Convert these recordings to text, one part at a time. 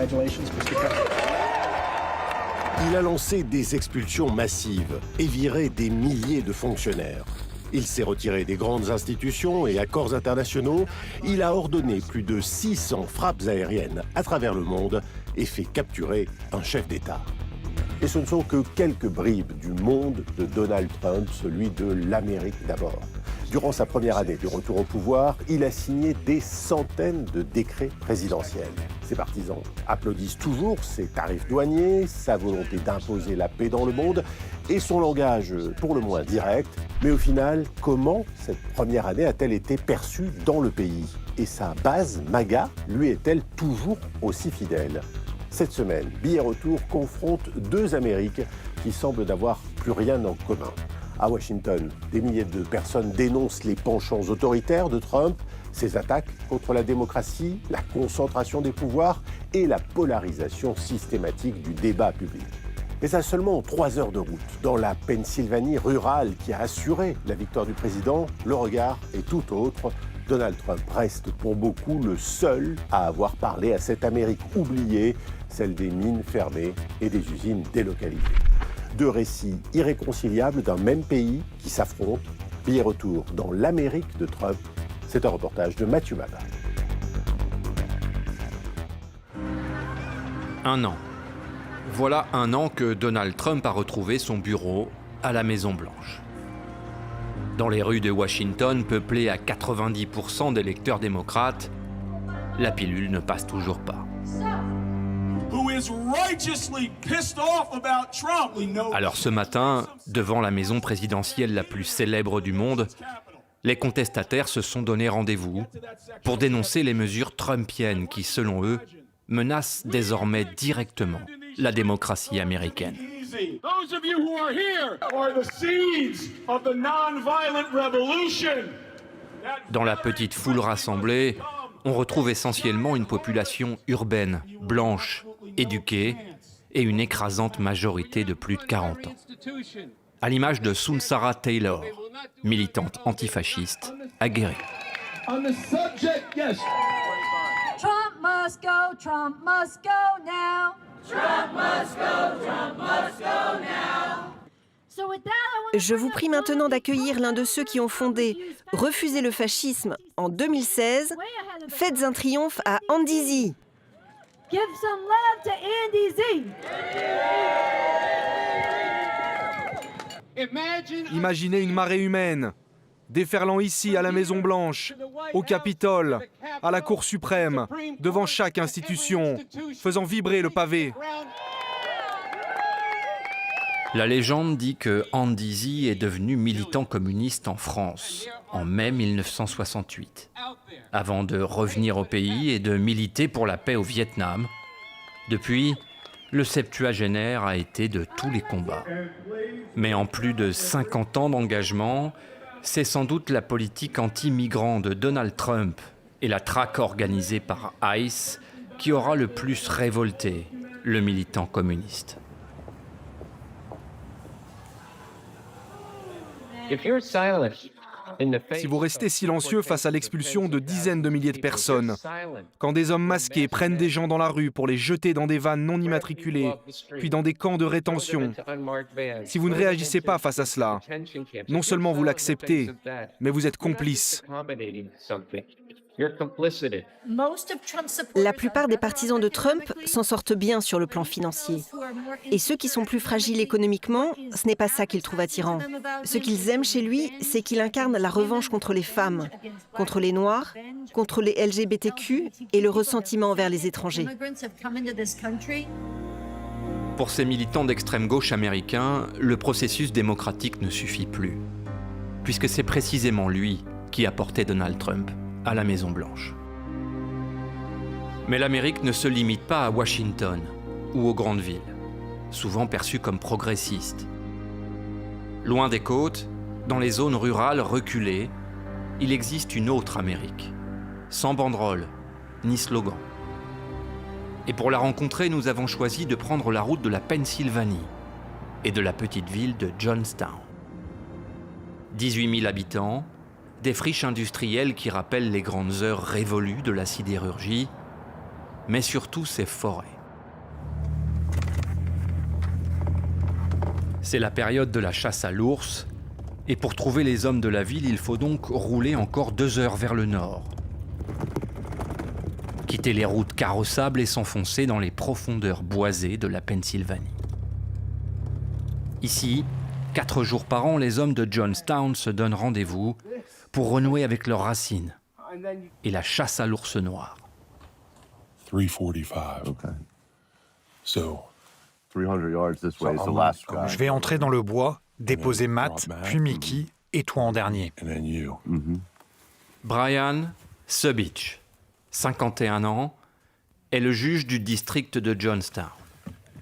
Congratulations, Mr. President. Il a lancé des expulsions massives et viré des milliers de fonctionnaires. Il s'est retiré des grandes institutions et accords internationaux. Il a ordonné plus de 600 frappes aériennes à travers le monde et fait capturer un chef d'État. Et ce ne sont que quelques bribes du monde de Donald Trump, celui de l'Amérique d'abord. Durant sa première année de retour au pouvoir, il a signé des centaines de décrets présidentiels. Ses partisans applaudissent toujours ses tarifs douaniers, sa volonté d'imposer la paix dans le monde et son langage pour le moins direct. Mais au final, comment cette première année a-t-elle été perçue dans le pays? Et sa base, MAGA, lui est-elle toujours aussi fidèle? Cette semaine, Billets Retour confronte deux Amériques qui semblent n'avoir plus rien en commun. À Washington, des milliers de personnes dénoncent les penchants autoritaires de Trump, ses attaques contre la démocratie, la concentration des pouvoirs et la polarisation systématique du débat public. Mais à seulement 3 heures de route, dans la Pennsylvanie rurale qui a assuré la victoire du président, le regard est tout autre. Donald Trump reste pour beaucoup le seul à avoir parlé à cette Amérique oubliée, celle des mines fermées et des usines délocalisées. Deux récits irréconciliables d'un même pays qui s'affrontent. Billets Retour dans l'Amérique de Trump. C'est un reportage de Mathieu Maba. Un an. Voilà un an que Donald Trump a retrouvé son bureau à la Maison-Blanche. Dans les rues de Washington, peuplées à 90% d'électeurs démocrates, la pilule ne passe toujours pas. Alors ce matin, devant la maison présidentielle la plus célèbre du monde, les contestataires se sont donné rendez-vous pour dénoncer les mesures trumpiennes qui, selon eux, menacent désormais directement la démocratie américaine. Dans la petite foule rassemblée, on retrouve essentiellement une population urbaine, blanche, éduquée et une écrasante majorité de plus de 40 ans. À l'image de Sunsara Taylor, militante antifasciste aguerrie. Trump must go, Trump must go now. Trump must go, Trump must go now. Je vous prie maintenant d'accueillir l'un de ceux qui ont fondé Refuser le fascisme en 2016. Faites un triomphe à Andy Z. Give some love to Andy Z. Imaginez une marée humaine, déferlant ici à la Maison-Blanche, au Capitole, à la Cour suprême, devant chaque institution, faisant vibrer le pavé. La légende dit que Andy Z est devenu militant communiste en France en mai 1968, avant de revenir au pays et de militer pour la paix au Vietnam. Depuis, le septuagénaire a été de tous les combats. Mais en plus de 50 ans d'engagement, c'est sans doute la politique anti-migrant de Donald Trump et la traque organisée par ICE qui aura le plus révolté le militant communiste. Si vous restez silencieux face à l'expulsion de dizaines de milliers de personnes, quand des hommes masqués prennent des gens dans la rue pour les jeter dans des vannes non immatriculées, puis dans des camps de rétention, si vous ne réagissez pas face à cela, non seulement vous l'acceptez, mais vous êtes complice. La plupart des partisans de Trump s'en sortent bien sur le plan financier. Et ceux qui sont plus fragiles économiquement, ce n'est pas ça qu'ils trouvent attirant. Ce qu'ils aiment chez lui, c'est qu'il incarne la revanche contre les femmes, contre les Noirs, contre les LGBTQ et le ressentiment envers les étrangers. Pour ces militants d'extrême gauche américains, le processus démocratique ne suffit plus, puisque c'est précisément lui qui a porté Donald Trump à la Maison-Blanche. Mais l'Amérique ne se limite pas à Washington ou aux grandes villes, souvent perçues comme progressistes. Loin des côtes, dans les zones rurales reculées, il existe une autre Amérique, sans banderole ni slogan. Et pour la rencontrer, nous avons choisi de prendre la route de la Pennsylvanie et de la petite ville de Johnstown. 18 000 habitants, des friches industrielles qui rappellent les grandes heures révolues de la sidérurgie, mais surtout ses forêts. C'est la période de la chasse à l'ours, et pour trouver les hommes de la ville, il faut donc rouler encore 2 heures vers le nord. Quitter les routes carrossables et s'enfoncer dans les profondeurs boisées de la Pennsylvanie. Ici, 4 jours par an, les hommes de Johnstown se donnent rendez-vous pour renouer avec leurs racines et la chasse à l'ours noir. 345. Okay. So, 300 yards this way is the last guy. Je vais entrer dans le bois, déposer Matt, puis Mickey, et toi en dernier. and then you. Brian Subich, 51 ans, est le juge du district de Johnstown.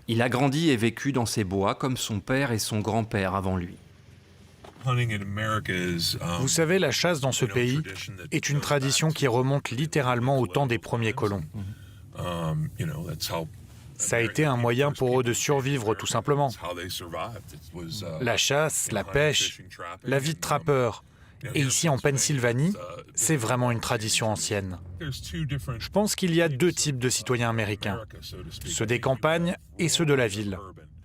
Il a grandi et vécu dans ces bois comme son père et son grand-père avant lui. Vous savez, la chasse dans ce pays est une tradition qui remonte littéralement au temps des premiers colons. Ça a été un moyen pour eux de survivre, tout simplement. La chasse, la pêche, la vie de trappeur. Et ici, en Pennsylvanie, c'est vraiment une tradition ancienne. Je pense qu'il y a 2 types de citoyens américains, ceux des campagnes et ceux de la ville.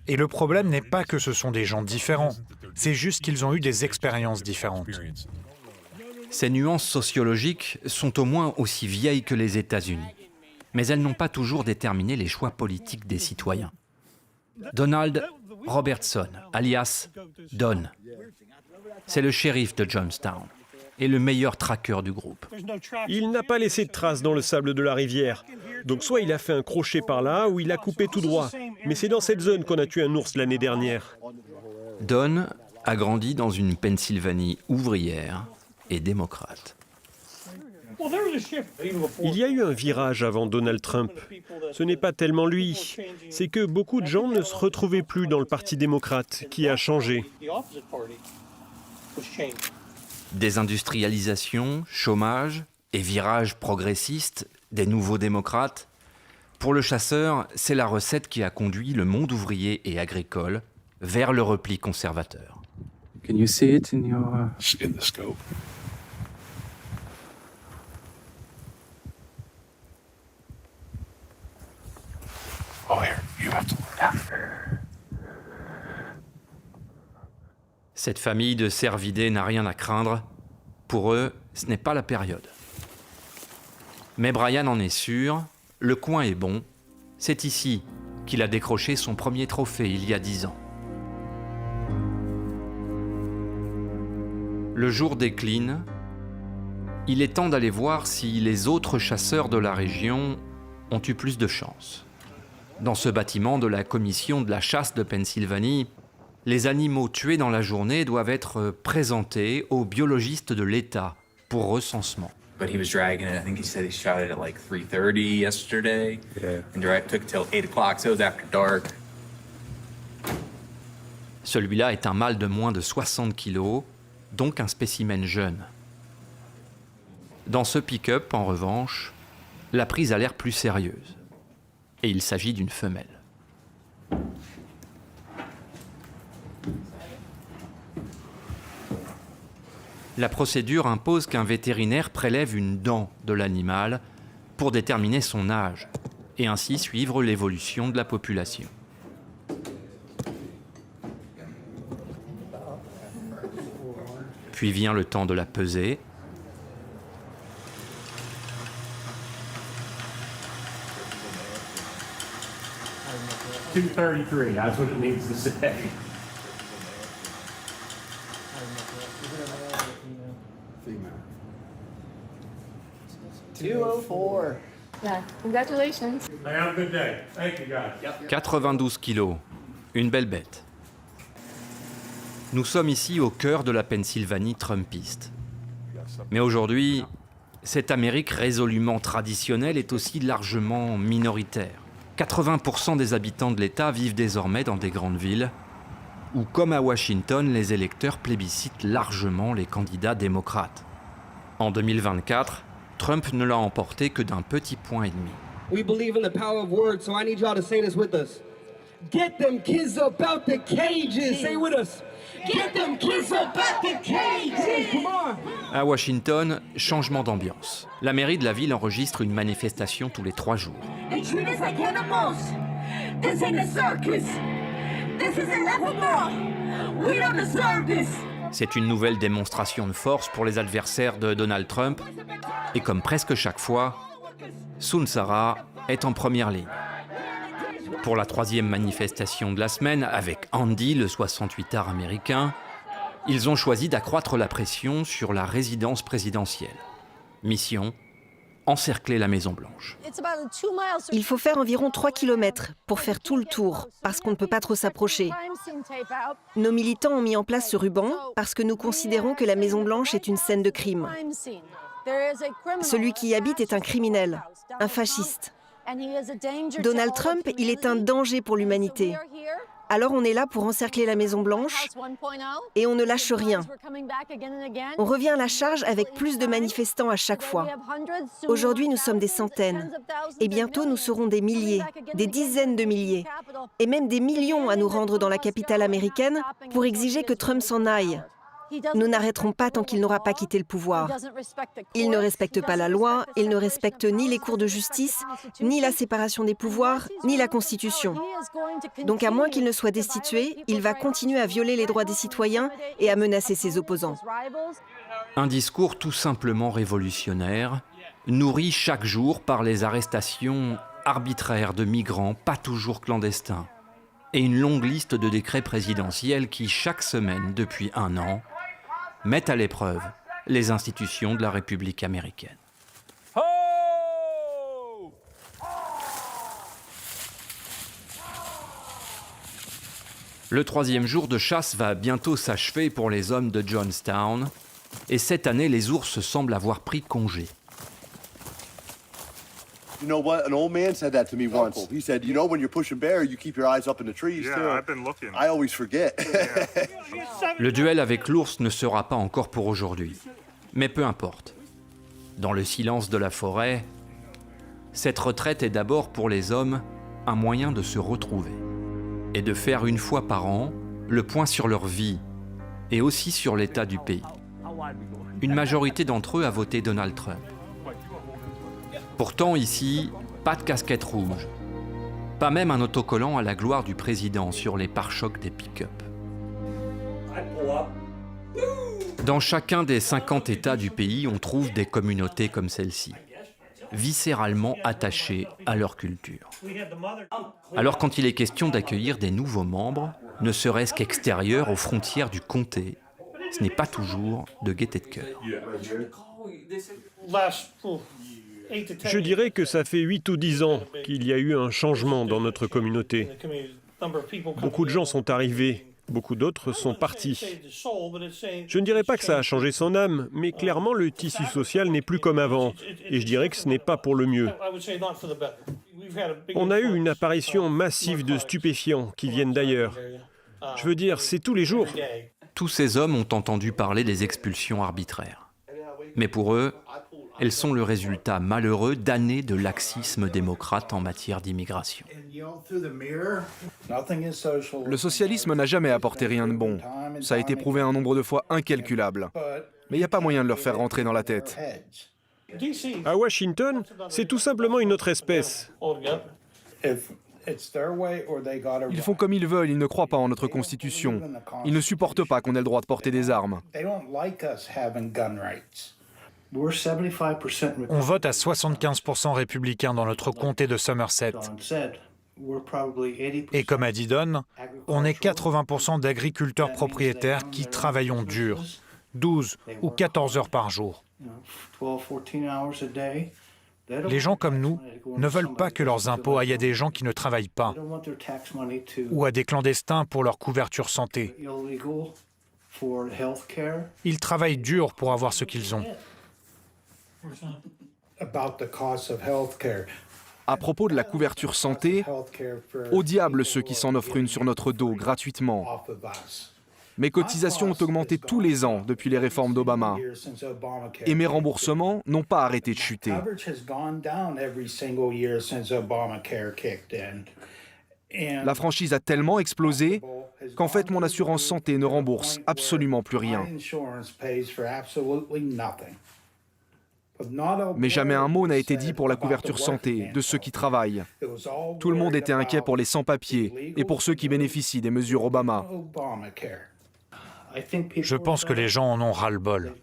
Et le problème n'est pas que ce sont des gens différents, c'est juste qu'ils ont eu des expériences différentes. Ces nuances sociologiques sont au moins aussi vieilles que les États-Unis, mais elles n'ont pas toujours déterminé les choix politiques des citoyens. Donald Robertson, alias Don, c'est le shérif de Johnstown et le meilleur traqueur du groupe. Il n'a pas laissé de traces dans le sable de la rivière. Donc soit il a fait un crochet par là, ou il a coupé tout droit. Mais c'est dans cette zone qu'on a tué un ours l'année dernière. Don a grandi dans une Pennsylvanie ouvrière et démocrate. Il y a eu un virage avant Donald Trump. Ce n'est pas tellement lui. C'est que beaucoup de gens ne se retrouvaient plus dans le Parti démocrate, qui a changé. Désindustrialisation, chômage et virage progressiste des nouveaux démocrates. Pour le chasseur, c'est la recette qui a conduit le monde ouvrier et agricole vers le repli conservateur. Can you see it in your... In the scope. Oh, here, you have to look down. Cette famille de cervidés n'a rien à craindre. Pour eux, ce n'est pas la période. Mais Brian en est sûr, le coin est bon. C'est ici qu'il a décroché son premier trophée il y a 10 ans. Le jour décline. Il est temps d'aller voir si les autres chasseurs de la région ont eu plus de chance. Dans ce bâtiment de la commission de la chasse de Pennsylvanie, les animaux tués dans la journée doivent être présentés aux biologistes de l'État pour recensement. But he was dragging it. I think he said he shot it at like 3:30 yesterday. Yeah. And it took till 8 o'clock, so it was after dark. Celui-là est un mâle de moins de 60 kilos, donc un spécimen jeune. Dans ce pick-up, en revanche, la prise a l'air plus sérieuse. Et il s'agit d'une femelle. La procédure impose qu'un vétérinaire prélève une dent de l'animal pour déterminer son âge et ainsi suivre l'évolution de la population. Puis vient le temps de la peser. $233, that's what it needs to say. Yeah, congratulations. Have a good day. Thank you, guys. 92 kilos, une belle bête. Nous sommes ici au cœur de la Pennsylvanie trumpiste. Mais aujourd'hui, cette Amérique résolument traditionnelle est aussi largement minoritaire. 80% des habitants de l'État vivent désormais dans des grandes villes, où, comme à Washington, les électeurs plébiscitent largement les candidats démocrates. En 2024, Trump ne l'a emporté que d'un petit point et demi. We believe in the power of words, so I need y'all to say this with us. Get them kids up out the cages. Say with us. Get them kids up out the cages. Come on. À Washington, changement d'ambiance. La mairie de la ville enregistre une manifestation tous les 3 jours. They treat us like animals. This ain't a circus. This is laughable. We don't deserve this. C'est une nouvelle démonstration de force pour les adversaires de Donald Trump. Et comme presque chaque fois, Sun Sara est en première ligne. Pour la 3e manifestation de la semaine, avec Andy, le 68ard américain, ils ont choisi d'accroître la pression sur la résidence présidentielle. Mission, encercler la Maison-Blanche. Il faut faire environ 3 km pour faire tout le tour, parce qu'on ne peut pas trop s'approcher. Nos militants ont mis en place ce ruban parce que nous considérons que la Maison-Blanche est une scène de crime. Celui qui y habite est un criminel, un fasciste. Donald Trump, il est un danger pour l'humanité. Alors on est là pour encercler la Maison-Blanche et on ne lâche rien. On revient à la charge avec plus de manifestants à chaque fois. Aujourd'hui, nous sommes des centaines. Et bientôt, nous serons des milliers, des dizaines de milliers, et même des millions à nous rendre dans la capitale américaine pour exiger que Trump s'en aille. Nous n'arrêterons pas tant qu'il n'aura pas quitté le pouvoir. Il ne respecte pas la loi, il ne respecte ni les cours de justice, ni la séparation des pouvoirs, ni la Constitution. Donc à moins qu'il ne soit destitué, il va continuer à violer les droits des citoyens et à menacer ses opposants. Un discours tout simplement révolutionnaire, nourri chaque jour par les arrestations arbitraires de migrants, pas toujours clandestins, et une longue liste de décrets présidentiels qui, chaque semaine depuis 1 an, mettent à l'épreuve les institutions de la République américaine. Le 3e jour de chasse va bientôt s'achever pour les hommes de Johnstown, et cette année, les ours semblent avoir pris congé. You know what? An old man said that to me once. He said, you know, when you're pushing bear, you keep your eyes up in the trees, too. Yeah, I've been looking. I always forget. Le duel avec l'ours ne sera pas encore pour aujourd'hui. Mais peu importe. Dans le silence de la forêt, cette retraite est d'abord pour les hommes un moyen de se retrouver et de faire une fois par an le point sur leur vie et aussi sur l'état du pays. Une majorité d'entre eux a voté Donald Trump. Pourtant ici, pas de casquette rouge, pas même un autocollant à la gloire du président sur les pare-chocs des pick-up. Dans chacun des 50 États du pays, on trouve des communautés comme celle-ci, viscéralement attachées à leur culture. Alors quand il est question d'accueillir des nouveaux membres, ne serait-ce qu'extérieurs aux frontières du comté, ce n'est pas toujours de gaieté de cœur. Je dirais que ça fait 8 ou 10 ans qu'il y a eu un changement dans notre communauté. Beaucoup de gens sont arrivés, beaucoup d'autres sont partis. Je ne dirais pas que ça a changé son âme, mais clairement le tissu social n'est plus comme avant, et je dirais que ce n'est pas pour le mieux. On a eu une apparition massive de stupéfiants qui viennent d'ailleurs. Je veux dire, c'est tous les jours. Tous ces hommes ont entendu parler des expulsions arbitraires. Mais pour eux, elles sont le résultat malheureux d'années de laxisme démocrate en matière d'immigration. Le socialisme n'a jamais apporté rien de bon. Ça a été prouvé un nombre de fois incalculable. Mais il n'y a pas moyen de leur faire rentrer dans la tête. À Washington, c'est tout simplement une autre espèce. Ils font comme ils veulent, ils ne croient pas en notre Constitution. Ils ne supportent pas qu'on ait le droit de porter des armes. On vote à 75% républicain dans notre comté de Somerset. Et comme a dit Don, on est 80% d'agriculteurs propriétaires qui travaillons dur, 12 ou 14 heures par jour. Les gens comme nous ne veulent pas que leurs impôts aillent à des gens qui ne travaillent pas ou à des clandestins pour leur couverture santé. Ils travaillent dur pour avoir ce qu'ils ont. À propos de la couverture santé, au diable ceux qui s'en offrent une sur notre dos gratuitement. Mes cotisations ont augmenté tous les ans depuis les réformes d'Obama. Et mes remboursements n'ont pas arrêté de chuter. La franchise a tellement explosé qu'en fait mon assurance santé ne rembourse absolument plus rien. Mais jamais un mot n'a été dit pour la couverture santé de ceux qui travaillent. Tout le monde était inquiet pour les sans-papiers et pour ceux qui bénéficient des mesures Obama. Je pense que les gens en ont ras-le-bol.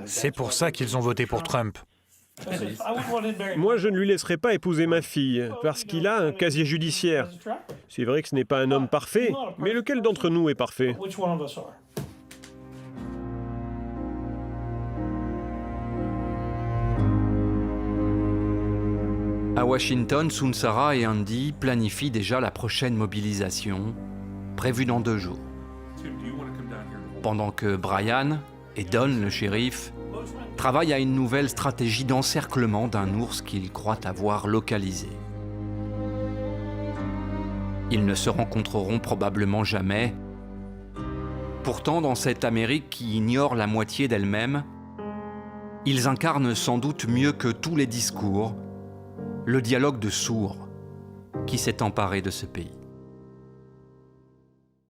C'est pour ça qu'ils ont voté pour Trump. Moi, je ne lui laisserai pas épouser ma fille, parce qu'il a un casier judiciaire. C'est vrai que ce n'est pas un homme parfait, mais lequel d'entre nous est parfait? À Washington, Sunsara et Andy planifient déjà la prochaine mobilisation, prévue dans 2 jours. Pendant que Brian et Don, le shérif, travaillent à une nouvelle stratégie d'encerclement d'un ours qu'ils croient avoir localisé. Ils ne se rencontreront probablement jamais. Pourtant, dans cette Amérique qui ignore la moitié d'elle-même, ils incarnent sans doute mieux que tous les discours le dialogue de sourds qui s'est emparé de ce pays.